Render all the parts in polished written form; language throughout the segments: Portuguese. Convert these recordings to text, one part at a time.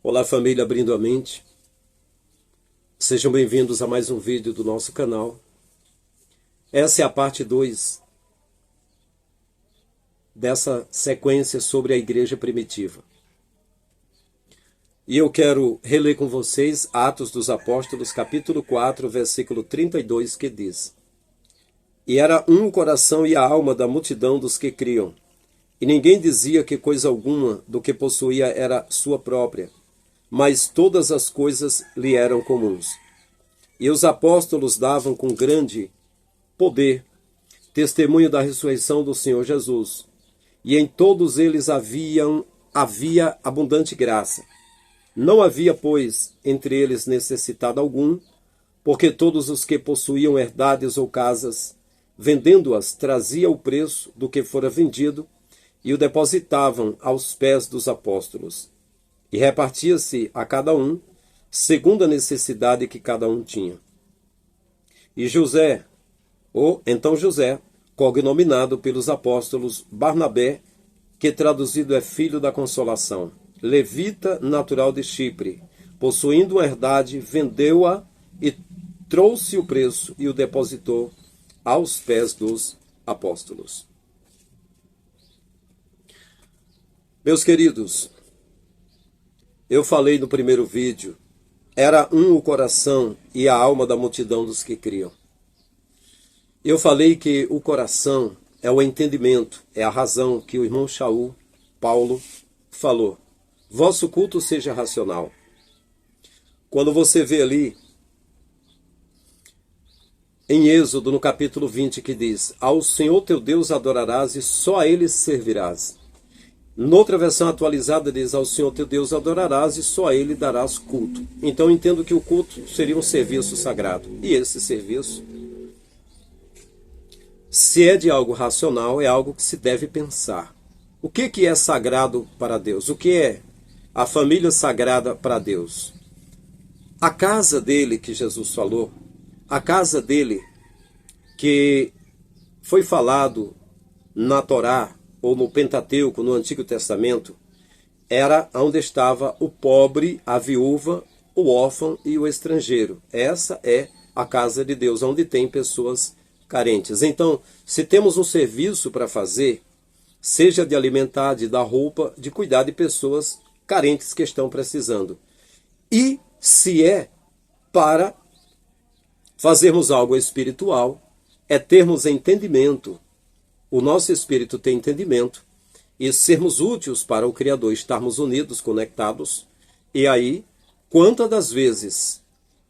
Olá família, abrindo a mente. Sejam bem-vindos a mais um vídeo do nosso canal. Essa é a parte 2 dessa sequência sobre a igreja primitiva. E eu quero reler com vocês Atos dos Apóstolos, capítulo 4, versículo 32, que diz: E era um o coração e a alma da multidão dos que criam, e ninguém dizia que coisa alguma do que possuía era sua própria, mas todas as coisas lhe eram comuns. E os apóstolos davam com grande poder testemunho da ressurreição do Senhor Jesus, e em todos eles havia abundante graça. Não havia, pois, entre eles necessitado algum, porque todos os que possuíam herdades ou casas, vendendo-as, traziam o preço do que fora vendido e o depositavam aos pés dos apóstolos. E repartia-se a cada um, segundo a necessidade que cada um tinha. E José, então José, cognominado pelos apóstolos Barnabé, que traduzido é filho da consolação, levita natural de Chipre, possuindo uma herdade, vendeu-a e trouxe o preço e o depositou aos pés dos apóstolos. Meus queridos, eu falei no primeiro vídeo, era um o coração e a alma da multidão dos que criam. Eu falei que o coração é o entendimento, é a razão que o irmão Shaul, Paulo, falou. Vosso culto seja racional. Quando você vê ali, em Êxodo, no capítulo 20, que diz: Ao Senhor teu Deus adorarás e só a Ele servirás. Noutra versão atualizada diz: Ao Senhor teu Deus adorarás e só a Ele darás culto. Então eu entendo que o culto seria um serviço sagrado. E esse serviço, se é de algo racional, é algo que se deve pensar. O que é sagrado para Deus? O que é a família sagrada para Deus? A casa dele, que Jesus falou, a casa dele, que foi falado na Torá, ou no Pentateuco, no Antigo Testamento, era onde estava o pobre, a viúva, o órfão e o estrangeiro. Essa é a casa de Deus, onde tem pessoas carentes. Então, se temos um serviço para fazer, seja de alimentar, de dar roupa, de cuidar de pessoas carentes que estão precisando. E se é para fazermos algo espiritual, é termos entendimento. O nosso espírito tem entendimento e sermos úteis para o Criador, estarmos unidos, conectados. E aí, quantas das vezes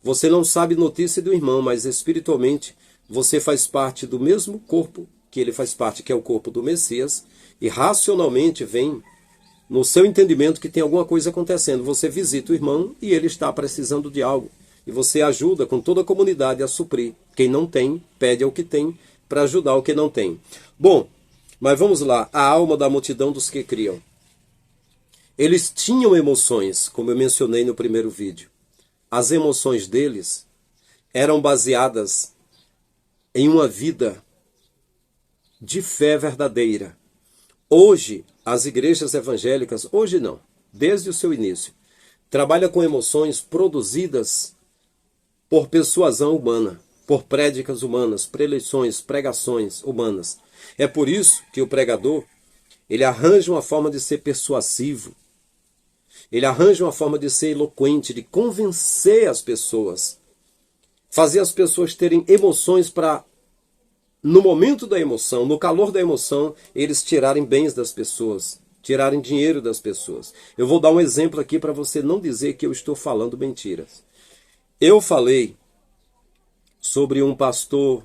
você não sabe notícia do irmão, mas espiritualmente você faz parte do mesmo corpo que ele faz parte, que é o corpo do Messias, e racionalmente vem no seu entendimento que tem alguma coisa acontecendo. Você visita o irmão e ele está precisando de algo. E você ajuda com toda a comunidade a suprir. Quem não tem, pede ao que tem, para ajudar o que não tem. Bom, mas vamos lá. A alma da multidão dos que criam. Eles tinham emoções, como eu mencionei no primeiro vídeo. As emoções deles eram baseadas em uma vida de fé verdadeira. Hoje, as igrejas evangélicas, hoje não, desde o seu início, trabalham com emoções produzidas por persuasão humana, por prédicas humanas, preleções, pregações humanas. É por isso que o pregador, ele arranja uma forma de ser persuasivo, ele arranja uma forma de ser eloquente, de convencer as pessoas, fazer as pessoas terem emoções para, no momento da emoção, no calor da emoção, eles tirarem bens das pessoas, tirarem dinheiro das pessoas. Eu vou dar um exemplo aqui para você não dizer que eu estou falando mentiras. Eu falei sobre um pastor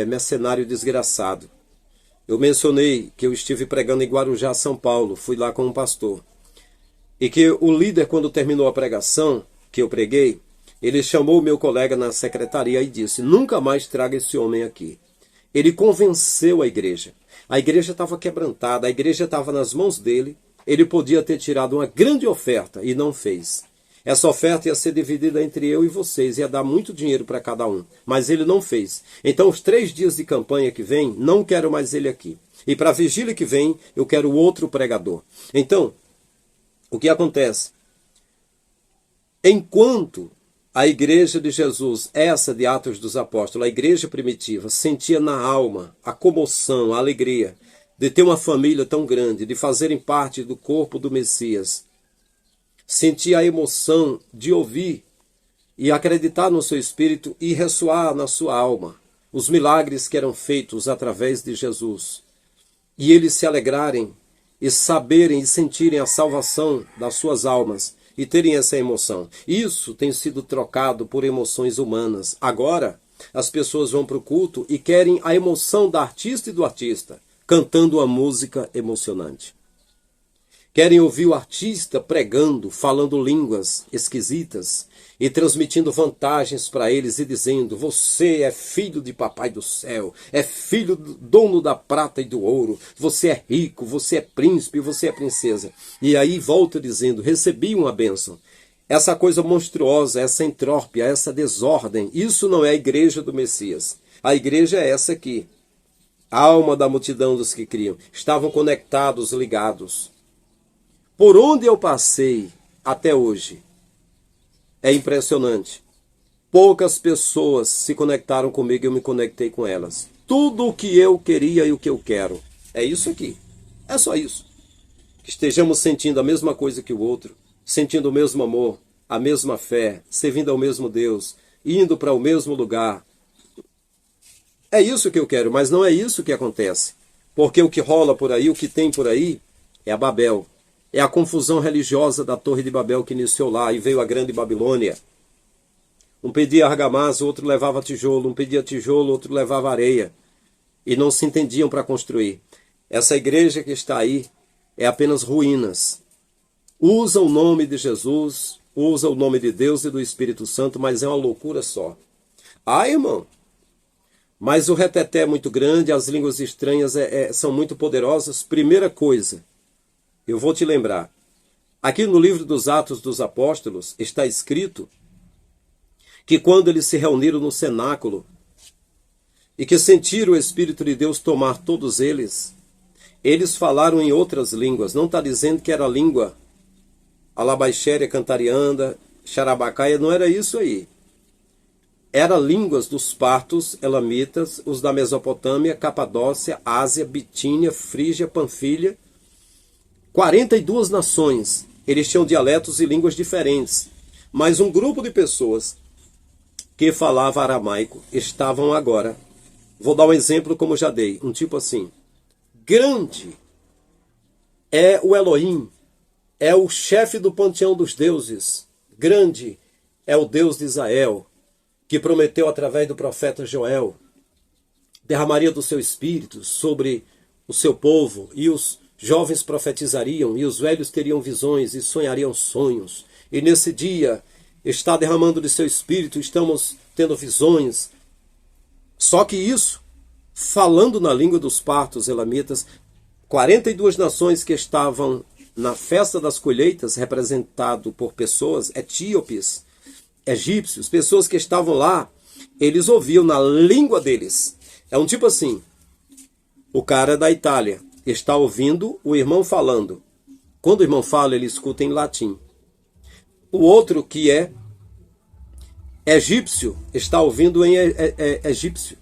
mercenário desgraçado. Eu mencionei que eu estive pregando em Guarujá, São Paulo. Fui lá com um pastor. E que o líder, quando terminou a pregação que eu preguei, ele chamou o meu colega na secretaria e disse: nunca mais traga esse homem aqui. Ele convenceu a igreja. A igreja estava quebrantada, a igreja estava nas mãos dele. Ele podia ter tirado uma grande oferta e não fez. Essa oferta ia ser dividida entre eu e vocês, ia dar muito dinheiro para cada um, mas ele não fez. Então, os 3 dias de campanha que vem, não quero mais ele aqui. E para a vigília que vem, eu quero outro pregador. Então, o que acontece? Enquanto a igreja de Jesus, essa de Atos dos Apóstolos, a igreja primitiva, sentia na alma a comoção, a alegria de ter uma família tão grande, de fazerem parte do corpo do Messias, sentia a emoção de ouvir e acreditar no seu espírito e ressoar na sua alma os milagres que eram feitos através de Jesus, e eles se alegrarem e saberem e sentirem a salvação das suas almas e terem essa emoção. Isso tem sido trocado por emoções humanas. Agora, as pessoas vão para o culto e querem a emoção da artista e do artista, cantando uma música emocionante. Querem ouvir o artista pregando, falando línguas esquisitas e transmitindo vantagens para eles e dizendo: você é filho de papai do céu, é filho do dono da prata e do ouro, você é rico, você é príncipe, você é princesa. E aí volta dizendo: recebi uma bênção. Essa coisa monstruosa, essa entrópia, essa desordem, isso não é a igreja do Messias. A igreja é essa aqui. A alma da multidão dos que criam. Estavam conectados, ligados. Por onde eu passei até hoje, é impressionante. Poucas pessoas se conectaram comigo e eu me conectei com elas. Tudo o que eu queria e o que eu quero. É isso aqui. É só isso. Que estejamos sentindo a mesma coisa que o outro, sentindo o mesmo amor, a mesma fé, servindo ao mesmo Deus, indo para o mesmo lugar. É isso que eu quero, mas não é isso que acontece. Porque o que rola por aí, o que tem por aí, é a Babel. É a confusão religiosa da Torre de Babel que iniciou lá e veio a Grande Babilônia. Um pedia argamassa, outro levava tijolo. Um pedia tijolo, outro levava areia. E não se entendiam para construir. Essa igreja que está aí é apenas ruínas. Usa o nome de Jesus, usa o nome de Deus e do Espírito Santo, mas é uma loucura só. Ah, irmão, mas o reteté é muito grande, as línguas estranhas são muito poderosas. Primeira coisa, eu vou te lembrar. Aqui no livro dos Atos dos Apóstolos está escrito que quando eles se reuniram no cenáculo e que sentiram o Espírito de Deus tomar todos eles, eles falaram em outras línguas. Não está dizendo que era língua alabaxéria, cantarianda, xarabacaia, não era isso aí. Era línguas dos partos, elamitas, os da Mesopotâmia, Capadócia, Ásia, Bitínia, Frígia, Panfilha. 42 nações, eles tinham dialetos e línguas diferentes, mas um grupo de pessoas que falava aramaico estavam agora, vou dar um exemplo como já dei, um tipo assim: grande é o Elohim, é o chefe do panteão dos deuses, grande é o Deus de Israel, que prometeu através do profeta Joel, derramaria do seu espírito sobre o seu povo, e os jovens profetizariam, e os velhos teriam visões e sonhariam sonhos. E nesse dia está derramando de seu espírito, estamos tendo visões. Só que isso, falando na língua dos partos elamitas, 42 nações que estavam na festa das colheitas, representado por pessoas etíopes, egípcios, pessoas que estavam lá, eles ouviam na língua deles. É um tipo assim, o cara da Itália está ouvindo o irmão falando. Quando o irmão fala, ele escuta em latim. O outro, que é egípcio, está ouvindo em egípcio.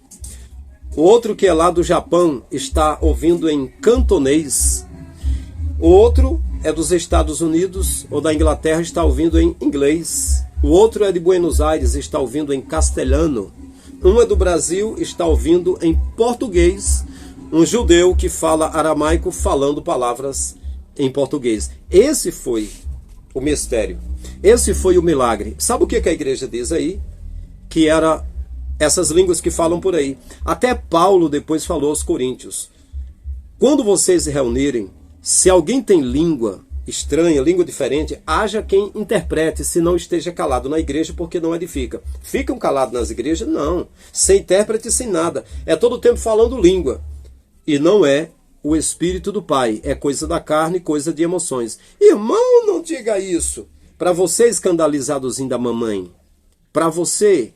O outro, que é lá do Japão, está ouvindo em cantonês. O outro é dos Estados Unidos ou da Inglaterra, está ouvindo em inglês. O outro é de Buenos Aires, está ouvindo em castelhano. Um é do Brasil, está ouvindo em português. Um judeu que fala aramaico falando palavras em português. Esse foi o mistério. Esse foi o milagre. Sabe o que a igreja diz aí? Que era essas línguas que falam por aí. Até Paulo depois falou aos coríntios: quando vocês se reunirem, se alguém tem língua estranha, língua diferente, haja quem interprete, se não esteja calado na igreja, porque não edifica. Ficam calados nas igrejas? Não. Sem intérprete, sem nada. É todo o tempo falando língua. E não é o Espírito do Pai, é coisa da carne, coisa de emoções. Irmão, não diga isso. Para você escandalizadozinho da mamãe, para você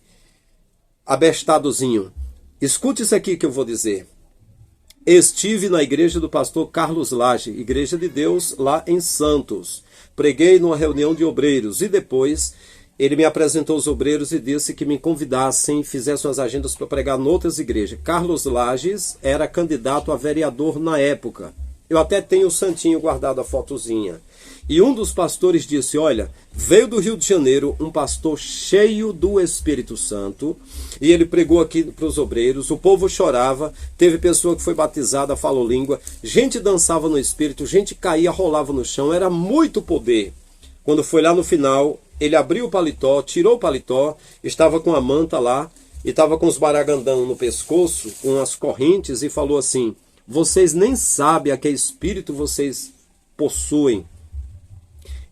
abestadozinho, escute isso aqui que eu vou dizer. Estive na igreja do pastor Carlos Lage, Igreja de Deus, lá em Santos. preguei numa reunião de obreiros e depois ele me apresentou os obreiros e disse que me convidassem, fizessem as agendas para pregar em outras igrejas. Carlos Lages era candidato a vereador na época. Eu até tenho o santinho guardado, a fotozinha. E um dos pastores disse, olha, veio do Rio de Janeiro um pastor cheio do Espírito Santo e ele pregou aqui para os obreiros, o povo chorava, teve pessoa que foi batizada, falou língua, gente dançava no Espírito, gente caía, rolava no chão, era muito poder. Quando foi lá no final, ele abriu o paletó, tirou o paletó, estava com a manta lá e estava com os baragandão no pescoço, com as correntes e falou assim, vocês nem sabem a que espírito vocês possuem.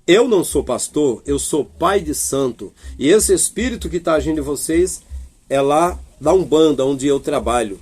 Eu não sou pastor, eu sou pai de santo. E esse espírito que está agindo em vocês é lá da Umbanda, onde eu trabalho.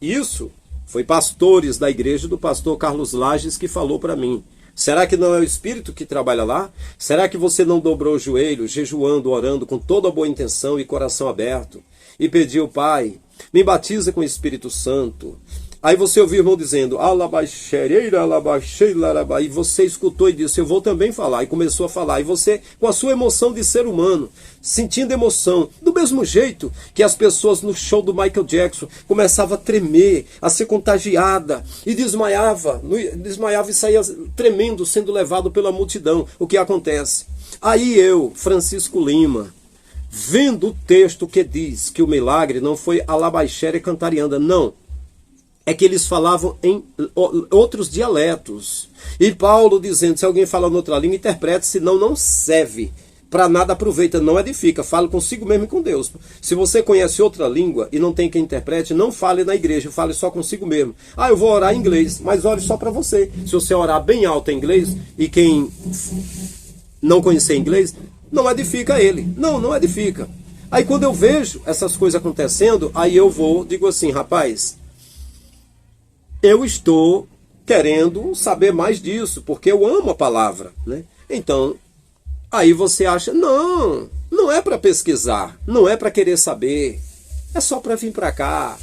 Isso foi pastores da igreja do pastor Carlos Lages que falou para mim. Será que não é o espírito que trabalha lá? Será que você não dobrou o joelho, jejuando, orando com toda a boa intenção e coração aberto? E pediu, Pai, me batiza com o Espírito Santo. Aí você ouviu o irmão dizendo, alabaxereira, alabaxeira, alabaxeira, e você escutou e disse, eu vou também falar, e começou a falar, e você, com a sua emoção de ser humano, sentindo emoção, do mesmo jeito que as pessoas no show do Michael Jackson começavam a tremer, a ser contagiada, e desmaiava e saía tremendo, sendo levado pela multidão. O que acontece? Aí eu, Francisco Lima, vendo o texto que diz que o milagre não foi alabaxeira e cantarianda, não, é que eles falavam em outros dialetos. E Paulo dizendo, se alguém fala em outra língua, interprete, senão não serve. Para nada aproveita, não edifica. Fale consigo mesmo e com Deus. Se você conhece outra língua e não tem quem interprete, não fale na igreja, fale só consigo mesmo. Ah, eu vou orar em inglês, mas ore só para você. Se você orar bem alto em inglês e quem não conhecer inglês, não edifica ele. Não edifica. Aí quando eu vejo essas coisas acontecendo, aí eu digo assim, rapaz, eu estou querendo saber mais disso, porque eu amo a palavra, né? Então, aí você acha, não é para pesquisar, não é para querer saber, é só para vir para cá.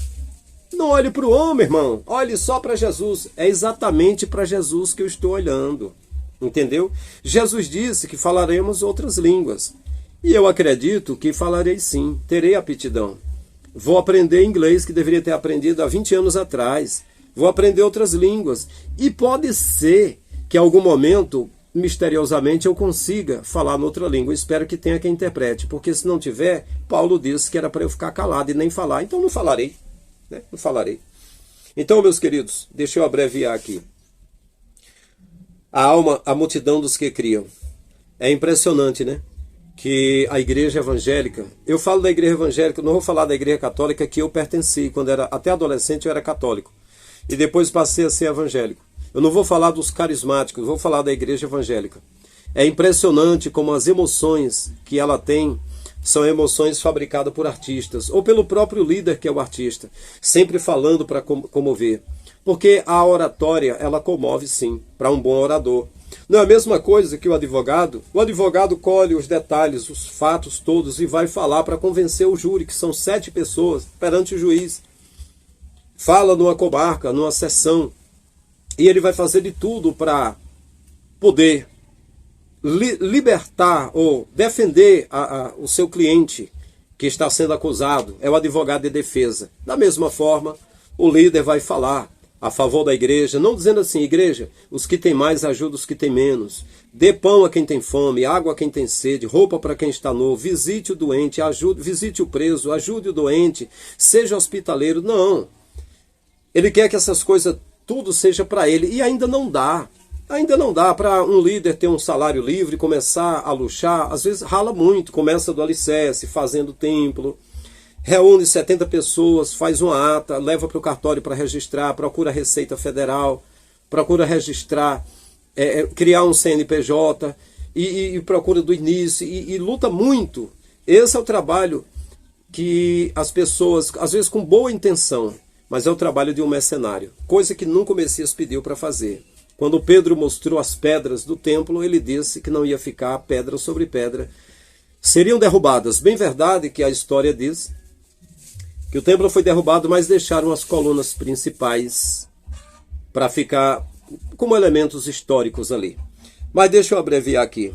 Não olhe para o homem, irmão, olhe só para Jesus. É exatamente para Jesus que eu estou olhando, entendeu? Jesus disse que falaremos outras línguas, e eu acredito que falarei sim, terei aptidão. Vou aprender inglês que deveria ter aprendido há 20 anos atrás. Vou aprender outras línguas. E pode ser que em algum momento, misteriosamente, eu consiga falar noutra língua. Espero que tenha quem interprete. Porque se não tiver, Paulo disse que era para eu ficar calado e nem falar. Então não falarei. Né? Não falarei. Então, meus queridos, deixa eu abreviar aqui. A alma, a multidão dos que criam. É impressionante, né? Que a igreja evangélica, eu falo da igreja evangélica, não vou falar da igreja católica que eu pertenci. Quando era até adolescente eu era católico. E depois passei a ser evangélico. Eu não vou falar dos carismáticos, vou falar da igreja evangélica. É impressionante como as emoções que ela tem são emoções fabricadas por artistas, ou pelo próprio líder que é o artista, sempre falando para comover. Porque a oratória, ela comove sim, para um bom orador. Não é a mesma coisa que o advogado colhe os detalhes, os fatos todos e vai falar para convencer o júri, que são 7 pessoas, perante o juiz. Fala numa comarca, numa sessão, e ele vai fazer de tudo para poder libertar ou defender o seu cliente que está sendo acusado, é o advogado de defesa. Da mesma forma, o líder vai falar a favor da igreja, não dizendo assim, igreja, os que têm mais ajudam os que têm menos, dê pão a quem tem fome, água a quem tem sede, roupa para quem está nu, visite o doente, visite o preso, ajude o doente, seja hospitaleiro. Não. Ele quer que essas coisas tudo seja para ele. E ainda não dá. Ainda não dá para um líder ter um salário livre, começar a luxar. Às vezes rala muito. Começa do alicerce, fazendo templo. Reúne 70 pessoas, faz uma ata, leva para o cartório para registrar, procura a Receita Federal, procura registrar, criar um CNPJ e procura do início e luta muito. Esse é o trabalho que as pessoas, às vezes com boa intenção, mas é o trabalho de um mercenário, coisa que nunca o Messias pediu para fazer. Quando Pedro mostrou as pedras do templo, ele disse que não ia ficar pedra sobre pedra. Seriam derrubadas. Bem verdade que a história diz que o templo foi derrubado, mas deixaram as colunas principais para ficar como elementos históricos ali. Mas deixa eu abreviar aqui.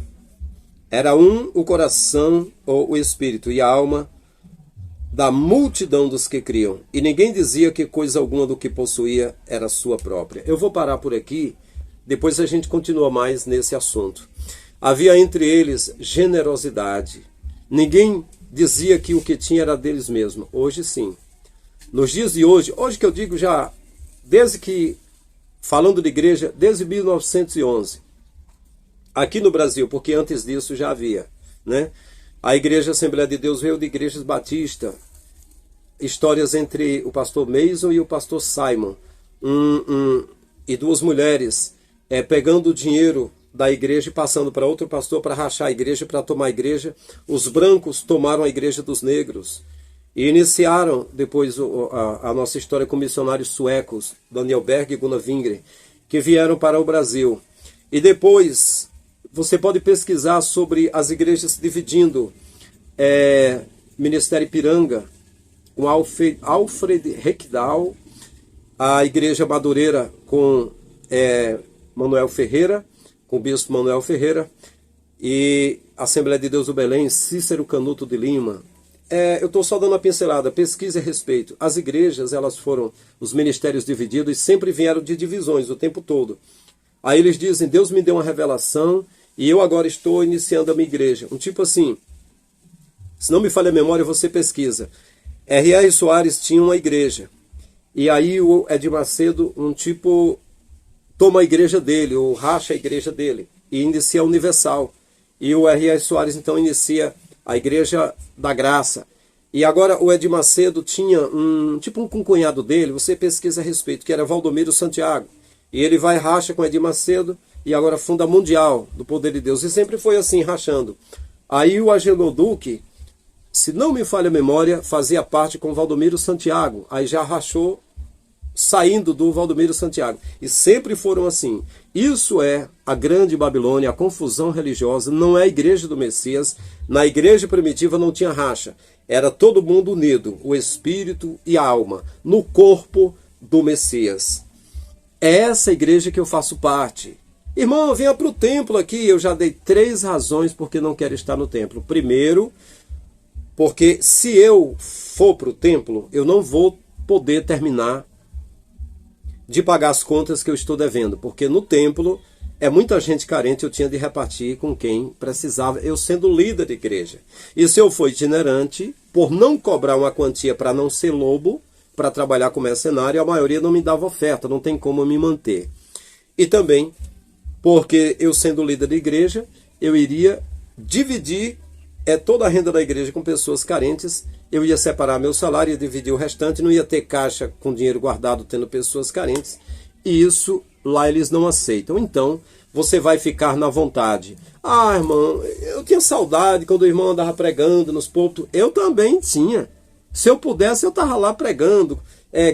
Era um o coração ou o espírito e a alma da multidão dos que criam, e ninguém dizia que coisa alguma do que possuía era sua própria. Eu vou parar por aqui, depois a gente continua mais nesse assunto. Havia entre eles generosidade. Ninguém dizia que o que tinha era deles mesmo. Hoje sim. Nos dias de hoje que eu digo já, desde que, falando de igreja, desde 1911, aqui no Brasil, porque antes disso já havia, né? A Igreja Assembleia de Deus veio de igrejas batistas, histórias entre o pastor Mason e o pastor Simon, e duas mulheres pegando o dinheiro da igreja e passando para outro pastor para rachar a igreja, para tomar a igreja. Os brancos tomaram a igreja dos negros e iniciaram depois a nossa história com missionários suecos, Daniel Berg e Gunnar Wingren, que vieram para o Brasil. E depois você pode pesquisar sobre as igrejas se dividindo. Ministério Ipiranga, com Alfred Reckdal, a Igreja Madureira com Manuel Ferreira, com o Bispo Manuel Ferreira, e a Assembleia de Deus do Belém, Cícero Canuto de Lima. Eu estou só dando uma pincelada, pesquise a respeito. As igrejas, elas foram, os ministérios divididos, e sempre vieram de divisões o tempo todo. Aí eles dizem, Deus me deu uma revelação, e eu agora estou iniciando a minha igreja. Um tipo assim, se não me falha a memória, você pesquisa. R.R. Soares tinha uma igreja. E aí o Edir Macedo, toma a igreja dele, ou racha a igreja dele, e inicia a Universal. E o R.R. Soares, então, inicia a Igreja da Graça. E agora o Edir Macedo tinha um cunhado dele, você pesquisa a respeito, que era Valdomiro Santiago. E ele vai racha com Edir Macedo, e agora funda a Mundial do Poder de Deus. E sempre foi assim, rachando. Aí o Agenor Duque, se não me falha a memória, fazia parte com Valdomiro Santiago. Aí já rachou, saindo do Valdomiro Santiago. E sempre foram assim. Isso é a grande Babilônia, a confusão religiosa. Não é a igreja do Messias. Na igreja primitiva não tinha racha. Era todo mundo unido, o espírito e a alma, no corpo do Messias. É essa igreja que eu faço parte. Irmão, venha para o templo aqui. Eu já dei 3 razões porque não quero estar no templo. Primeiro, porque se eu for para o templo, eu não vou poder terminar de pagar as contas que eu estou devendo. Porque no templo é muita gente carente, eu tinha de repartir com quem precisava, eu sendo líder de igreja. E se eu for itinerante, por não cobrar uma quantia para não ser lobo, para trabalhar como mercenário, a maioria não me dava oferta, não tem como eu me manter. E também porque eu sendo líder de igreja, eu iria dividir toda a renda da igreja com pessoas carentes, eu ia separar meu salário, ia dividir o restante, não ia ter caixa com dinheiro guardado tendo pessoas carentes, e isso lá eles não aceitam. Então, você vai ficar na vontade. Ah, irmão, eu tinha saudade quando o irmão andava pregando nos púlpitos. Eu também tinha. Se eu pudesse, eu estava lá pregando,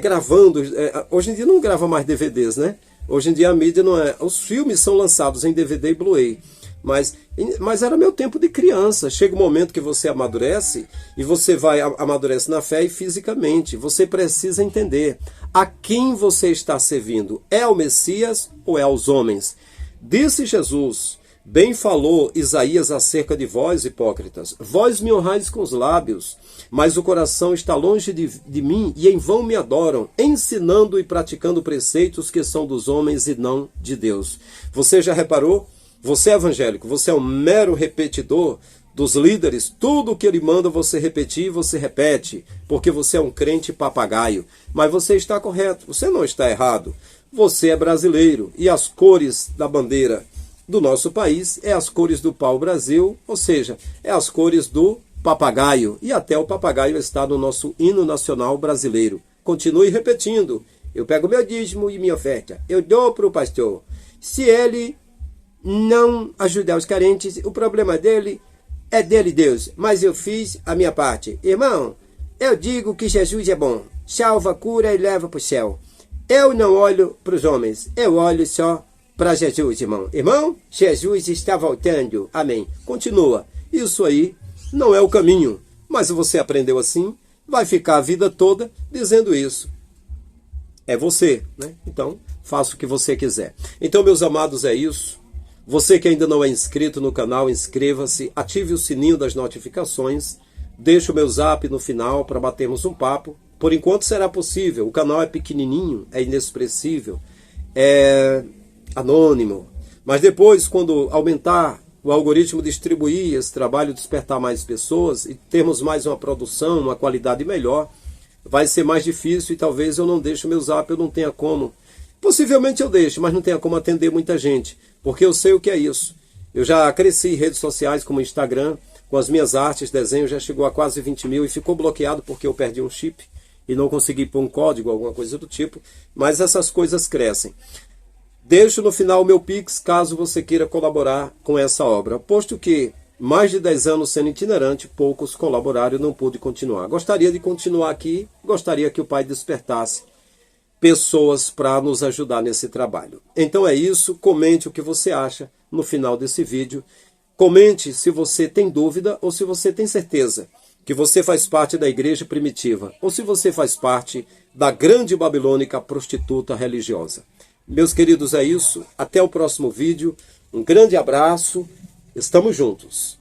gravando. Hoje em dia não grava mais DVDs, né? Hoje em dia a mídia não é... Os filmes são lançados em DVD e Blu-ray. Mas era meu tempo de criança. Chega um momento que você amadurece e você amadurece na fé e fisicamente. Você precisa entender a quem você está servindo. É ao Messias ou é aos homens? Disse Jesus, bem falou Isaías acerca de vós, hipócritas. Vós me honrais com os lábios, mas o coração está longe de mim e em vão me adoram, ensinando e praticando preceitos que são dos homens e não de Deus. Você já reparou? Você é evangélico, você é um mero repetidor dos líderes. Tudo o que ele manda você repetir, você repete, porque você é um crente papagaio. Mas você está correto, você não está errado. Você é brasileiro e as cores da bandeira do nosso país é as cores do pau-brasil, ou seja, é as cores do papagaio. E até o papagaio está no nosso hino nacional brasileiro. Continue repetindo. Eu pego meu dízimo e minha oferta. Eu dou para o pastor. Se ele não ajudar os carentes, o problema dele é dele, Deus. Mas eu fiz a minha parte. Irmão, eu digo que Jesus é bom. Salva, cura e leva para o céu. Eu não olho para os homens. Eu olho só para Jesus, irmão. Irmão, Jesus está voltando. Amém. Continua. Isso aí não é o caminho. Mas você aprendeu assim, vai ficar a vida toda dizendo isso. É você, né? Então, faça o que você quiser. Então, meus amados, é isso. Você que ainda não é inscrito no canal, inscreva-se, ative o sininho das notificações, deixe o meu zap no final para batermos um papo. Por enquanto será possível, o canal é pequenininho, é inexpressível, é anônimo. Mas depois, quando aumentar o algoritmo, distribuir esse trabalho, despertar mais pessoas e termos mais uma produção, uma qualidade melhor, vai ser mais difícil e talvez eu não deixe o meu zap, eu não tenha como. Possivelmente eu deixe, mas não tenha como atender muita gente, porque eu sei o que é isso. Eu já cresci em redes sociais como Instagram, com as minhas artes, desenho, já chegou a quase 20 mil e ficou bloqueado porque eu perdi um chip e não consegui pôr um código, alguma coisa do tipo, mas essas coisas crescem. Deixo no final o meu Pix, caso você queira colaborar com essa obra, posto que mais de 10 anos sendo itinerante, poucos colaboraram e não pude continuar. Gostaria de continuar aqui, gostaria que o Pai despertasse pessoas para nos ajudar nesse trabalho. Então é isso, comente o que você acha no final desse vídeo. Comente se você tem dúvida ou se você tem certeza que você faz parte da igreja primitiva ou se você faz parte da grande babilônica prostituta religiosa. Meus queridos, é isso. Até o próximo vídeo. Um grande abraço. Estamos juntos.